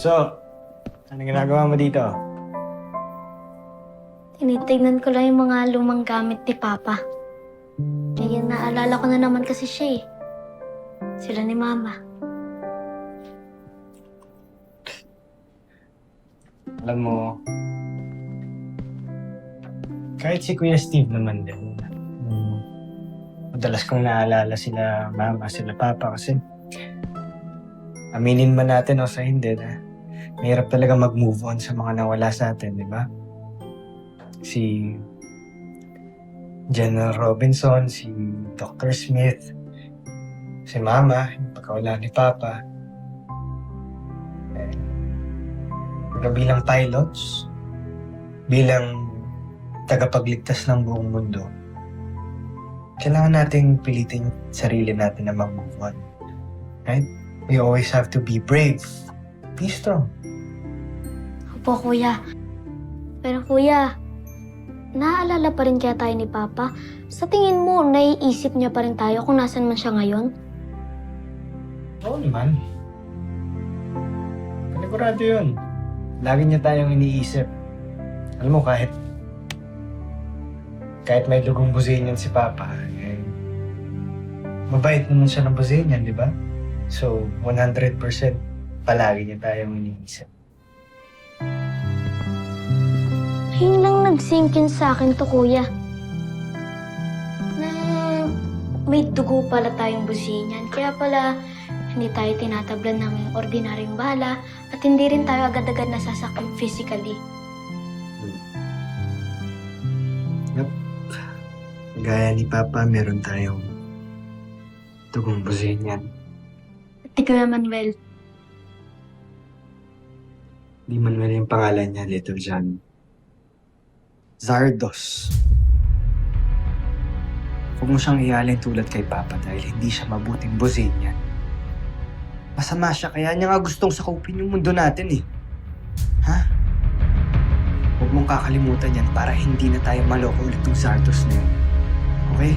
So, ano ginagawa mo dito? Tinitignan ko lang yung mga lumang gamit ni Papa. Kaya naalala ko na naman kasi siya eh. Sila ni Mama. Alam mo, kahit si Kuya Steve naman din, madalas kong naalala sila Mama, sila Papa kasi aminin man natin o sa hindi na mahirap talaga mag-move on sa mga nawala sa atin, di ba? Si General Robinson, si Dr. Smith, si Mama, yung pagkawala ni Papa. Bilang pilots, bilang tagapagligtas ng buong mundo, kailangan nating pilitin yung sarili natin na mag-move on. Right? We always have to be brave. Be strong. Opo, Kuya. Pero Kuya, naaalala pa rin kaya tayo ni Papa? Sa tingin mo, naiisip niya pa rin tayo kung nasan man siya ngayon? Oo naman. Panigurado yun. Lagi niya tayong iniisip. Alam mo, kahit may dugong Buzenian si Papa, mabait naman siya ng Buzenian, di ba? So, 100% palagi niya tayong iniisip. Ngayon lang nag-sinkin sa akin to, Kuya. Na may dugo pala tayong Buzenian. Kaya pala hindi tayo tinatablan ng ordinaryong bala at hindi rin tayo agad-agad nasasakit physically. Gaya ni Papa, meron tayong dugong Buzenian. At Kuya Manuel, Di Manuel yung pangalan niya, Little John. Zardos. Huwag mo siyang ialin tulad kay Papa dahil hindi siya mabuting Buzenian. Masama siya, kaya niya nga gustong sakupin yung mundo natin eh. Ha? Huwag mong kakalimutan yan para hindi na tayo maloko ulit ng Zardos na yun. Okay?